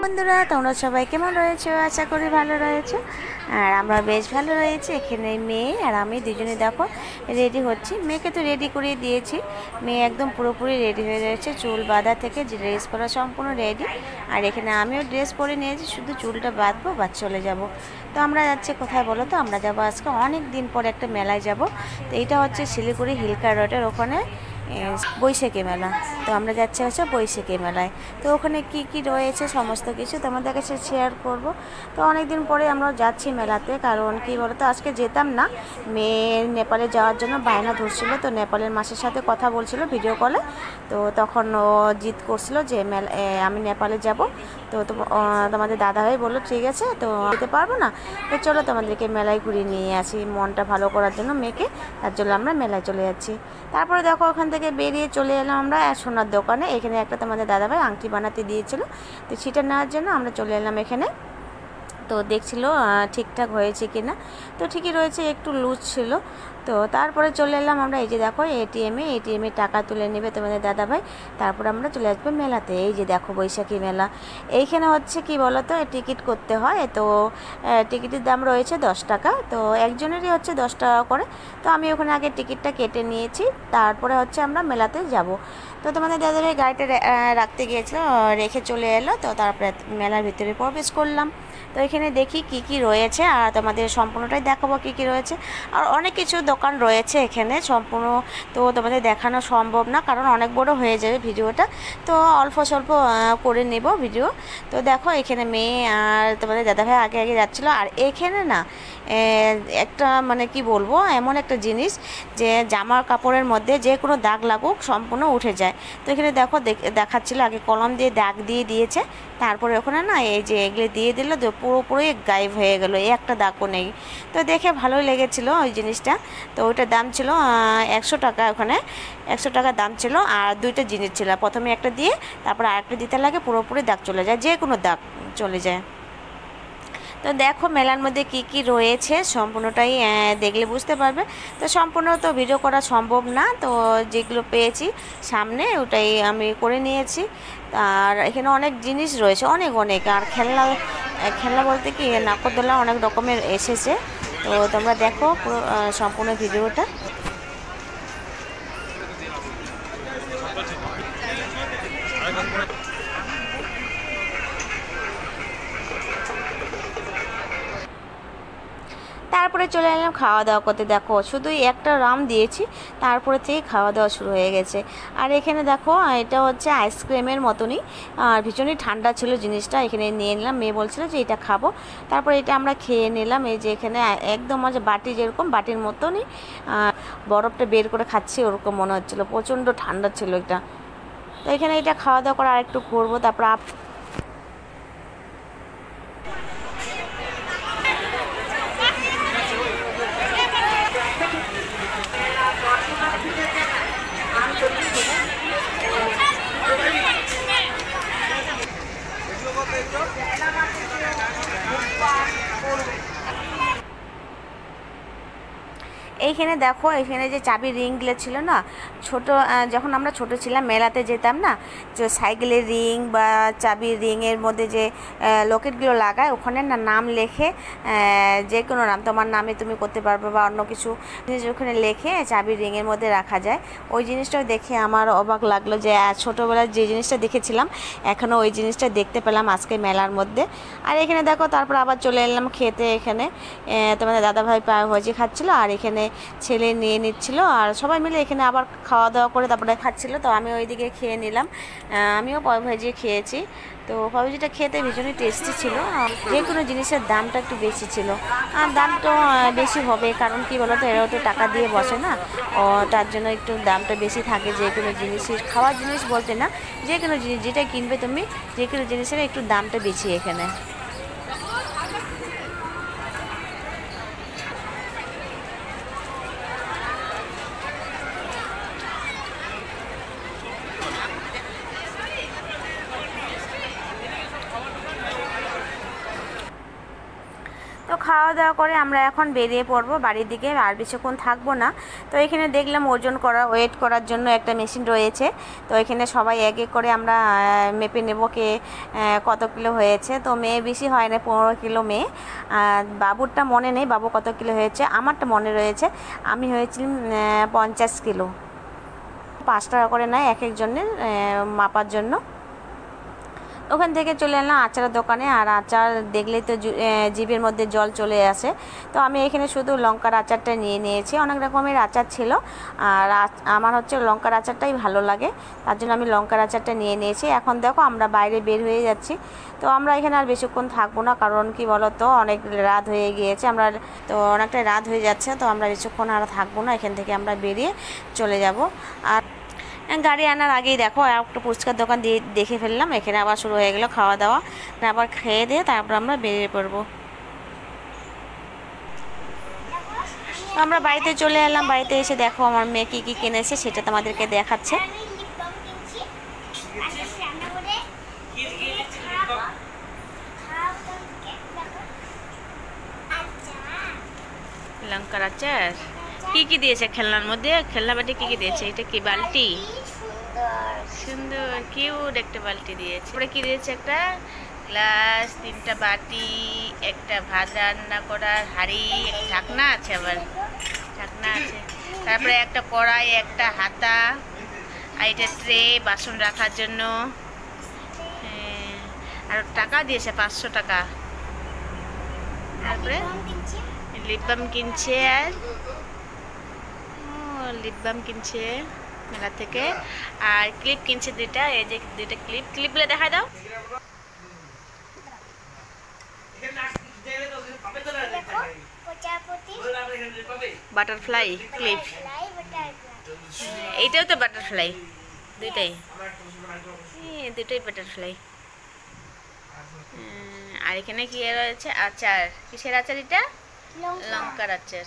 বন্ধুরা, তোমরা সবাই কেমন রয়েছো? আশা করি ভালো রয়েছো। আর আমরা বেশ ভালো রয়েছি। এখানে মেয়ে আর আমি দুজনে দেখো রেডি হচ্ছি। মেয়েকে তো রেডি করিয়ে দিয়েছি, মেয়ে একদম পুরোপুরি রেডি হয়ে রয়েছে, চুল বাঁধা থেকে ড্রেস পরা সম্পূর্ণ রেডি। আর এখানে আমিও ড্রেস পরে নিয়েছি, শুধু চুলটা বাঁধবো বা চলে যাব। তো আমরা যাচ্ছি কোথায় বলো তো? আমরা যাবো আজকে অনেক দিন পরে একটা মেলায় যাব। তো এইটা হচ্ছে শিলিগুড়ি হিলকা রোডের ওখানে বৈশাখী মেলা। তো আমরা যাচ্ছি হচ্ছে বৈশাখী মেলায়। তো ওখানে কি কি রয়েছে সমস্ত কিছু তোমাদের কাছে শেয়ার করব। তো অনেক দিন পরে আমরা যাচ্ছি মেলাতে, কারণ কি বলতো, আজকে যেতাম না, মেয়ে নেপালে যাওয়ার জন্য বায়না ধরছিল। তো নেপালের মাসির সাথে কথা বলছিল ভিডিও কলে। তো তখন ও জিদ করছিল যে আমি নেপালে যাব। তো তোমাদের দাদাভাই বললো ঠিক আছে, তো যেতে পারবো না, তো চলো তোমাদেরকে মেলায় ঘুরিয়ে নিয়ে আসি, মনটা ভালো করার জন্য মেয়েকে, তার জন্য আমরা মেলায় চলে যাচ্ছি। তারপরে দেখো ওখান থেকে বেরিয়ে চলে এলাম আমরা সোনার দোকানে। এখানে একটা তোমাদের দাদাভাই আংটি বানাতে দিয়েছিল, তো সেটা নেওয়ার জন্য আমরা চলে এলাম এখানে। তো দেখছিল ঠিকঠাক হয়েছে কি না, তো ঠিকই রয়েছে, একটু লুজ ছিল। তো তারপরে চলে এলাম আমরা, এই যে দেখো এটিএমে টাকা তুলে নেবে তোমাদের দাদাভাই, তারপর আমরা চলে আসবো মেলাতে। এই যে দেখো বৈশাখী মেলা। এইখানে হচ্ছে কি বলো তো, টিকিট করতে হয়। তো টিকিটের দাম রয়েছে 10 টাকা, তো একজনেরই হচ্ছে 10 টাকা করে। তো আমি ওখানে আগে টিকিটটা কেটে নিয়েছি, তারপরে হচ্ছে আমরা মেলাতে যাব। তো তোমাদের দাদাভাই গাড়িটা রাখতে গিয়েছিল, রেখে চলে এলো। তো তারপরে মেলার ভিতরে প্রবেশ করলাম। তো এখানে দেখি কি কি রয়েছে, আর তোমাদের সম্পূর্ণটাই দেখাবো কি কি রয়েছে। আর অনেক কিছু দোকান রয়েছে এখানে, সম্পূর্ণ তো তোমাদের দেখানো সম্ভব না, কারণ অনেক বড় হয়ে যাবে ভিডিওটা। তো অল্প স্বল্প করে নেব ভিডিও। তো দেখো এখানে মেয়ে আর তোমাদের দাদাভাই আগে আগে যাচ্ছিলো। আর এখানে না একটা মানে কি বলবো, এমন একটা জিনিস যে জামার কাপড়ের মধ্যে যে কোনো দাগ লাগুক সম্পূর্ণ উঠে যায়। তো এখানে দেখো দেখাচ্ছিলো, আগে কলম দিয়ে দাগ দিয়ে দিয়েছে, তারপরে ওখানে না এই যে এগুলো দিয়ে দিল, তো পুরোপুরি গায়েব হয়ে গেল, এই একটা দাগও নেই। তো দেখে ভালোই লেগেছিলো ওই জিনিসটা। তো ওইটার দাম ছিল 100 টাকা, ওখানে 100 টাকা দাম ছিল। আর দুইটা জিনিস ছিল, প্রথমে একটা দিয়ে তারপরে আরেকটা দিতে লাগে, পুরোপুরি দাগ চলে যায়, যে কোনো দাগ চলে যায়। তো দেখো মেলার মধ্যে কি কি রয়েছে সম্পূর্ণটাই দেখলে বুঝতে পারবে। তো সম্পূর্ণ তো ভিডিও করা সম্ভব না, তো যেগুলো পেয়েছি সামনে ওটাই আমি করে নিয়েছি। আর এখানে অনেক জিনিস রয়েছে, অনেক অনেক। আর খেলনা খেলনা বলতে কি নাগরদোলা অনেক রকমের এসেছে। তো তোমরা দেখো পুরো সম্পূর্ণ ভিডিওটা। তারপরে চলে এলাম খাওয়া দাওয়া করতে। দেখো শুধুই একটা রাম দিয়েছি, তারপরে থেকে খাওয়া দাওয়া শুরু হয়ে গেছে। আর এখানে দেখো এটা হচ্ছে আইসক্রিমের মতনই, আর ভীষণই ঠান্ডা ছিল জিনিসটা। এখানে নিয়ে নিলাম, মেয়ে বলছিল যে এটা খাবো, তারপরে এটা আমরা খেয়ে নিলাম। এই যে এখানে একদম আছে বাটি, যেরকম বাটির মতনই বরফটা বের করে খাচ্ছি ওরকম মনে হচ্ছিলো, প্রচণ্ড ঠান্ডা ছিল এটা। তো এখানে এটা খাওয়া দাওয়া করে আর একটু ঘুরবো, তারপর এইখানে দেখো, এখানে যে চাবির রিংগুলো ছিল না, ছোট যখন আমরা ছোট ছিলাম মেলাতে যেতাম না, যে সাইকেলের রিং বা চাবির রিংয়ের মধ্যে যে লকেটগুলো লাগায়, ওখানে না নাম লেখে, যে কোনো নাম তোমার নামে তুমি করতে পারবে বা অন্য কিছু জিনিস ওখানে লেখে চাবির রিংয়ের মধ্যে রাখা যায়। ওই জিনিসটাও দেখে আমার অবাক লাগলো যে ছোটোবেলায় যে জিনিসটা দেখেছিলাম এখনও ওই জিনিসটা দেখতে পেলাম আজকে মেলার মধ্যে। আর এখানে দেখো তারপর আবার চলে এলাম খেতে। এখানে তোমাদের দাদাভাই পায়ে ভাজি খাচ্ছিলো, আর এখানে ছেলে নিয়ে নিচ্ছিল, আর সবাই মিলে এখানে আবার খাওয়া দাওয়া করে তারপরে খাচ্ছিল। তো আমি ওইদিকে খেয়ে নিলাম, আমিও পাও ভাজি খেয়েছি। তো পাও ভাজিটা খেতে ভীষণই টেস্টি ছিল। যে কোনো জিনিসের দামটা একটু বেশি ছিল, আর দাম তো বেশি হবে, কারণ কি বলো তো, এরাও তো টাকা দিয়ে বসে না, ও তার জন্য একটু দামটা বেশি থাকে। যে কোনো জিনিসের, খাওয়ার জিনিস বলতে না, যে কোনো জিনিস যেটা কিনবে তুমি, যে কোনো জিনিসের একটু দামটা বেশি এখানে। তো খাওয়া দাওয়া করে আমরা এখন বেরিয়ে পড়বো বাড়ির দিকে, আর বেশিক্ষণ থাকবো না। তো এখানে দেখলাম ওজন করা, ওয়েট করার জন্য একটা মেশিন রয়েছে। তো এখানে সবাই এক এক করে আমরা মেপে নেব কে কত কিলো হয়েছে। তো মেয়ে বেশি হয় না, 15 কিলো মেয়ে। বাবুরটা মনে নেই বাবু কত কিলো হয়েছে, আমারটা মনে রয়েছে আমি হয়েছিলাম 50 কিলো। 5 টাকা করে নেয় এক একজনের মাপার জন্য। ওখান থেকে চলে এলাম আচারের দোকানে, আর আচার দেখলেই তো জিভের মধ্যে জল চলে আসে। তো আমি এখানে শুধু লঙ্কার আচারটা নিয়ে নিয়েছি, অনেক রকমের আচার ছিল, আর আমার হচ্ছে লঙ্কার আচারটাই ভালো লাগে, তার জন্য আমি লঙ্কার আচারটা নিয়ে নিয়েছি। এখন দেখো আমরা বাইরে বের হয়ে যাচ্ছি। তো আমরা এখানে আর বেশিক্ষণ থাকবো না, কারণ কি বলো তো অনেক রাত হয়ে গিয়েছে, আমরা তো অনেকটা রাত হয়ে যাচ্ছে। তো আমরা বেশিক্ষণ আর থাকবো না, এখান থেকে আমরা বেরিয়ে চলে যাব। আর গাড়ি আনার আগেই দেখো একটা ফুচকার দোকান দিয়ে দেখে ফেললাম, এখানে আবার শুরু হয়ে গেল খাওয়া দাওয়া। আবার খেয়ে দিয়ে তারপর আমরা বেরিয়ে পড়বো। আমরা বাড়িতে চলে এলাম, বাড়িতে এসে দেখো আমার মেয়ে কী কী কিনেছে সেটা তোমাদেরকে দেখাচ্ছে। লঙ্কার আচার কি কি দিয়েছে খেলনার মধ্যে, খেলনা বাটি কি কি দিয়েছে, এটা কি বালতি, সুন্দর কিউট একটা বালতি দিয়েছে। তারপরে কি দিয়েছে, একটা গ্লাস, 3টা বাটি, একটা ভাত রান্না করার হাঁড়ি, ঢাকনা আছে, আবার ঢাকনা আছে, তারপরে একটা কড়াই, একটা হাতা, আর এটা ট্রে বাসন রাখার জন্য। আর টাকা দিয়েছে 500 টাকা। তারপরে লিপ বাম কিনছে, আর লিপ বাম কিনছে মেলা থেকে, আর ক্লিপ কিনছে 2টা, এই যে 2টা ক্লিপগুলো দেখা দাও। বাটারফ্লাই ক্লিপ, এইটাও তো বাটারফ্লাই, দুইটাই বাটারফ্লাই। আর এখানে কি রয়েছে, আচার, কিসের আচার এটা, লঙ্কার আচার।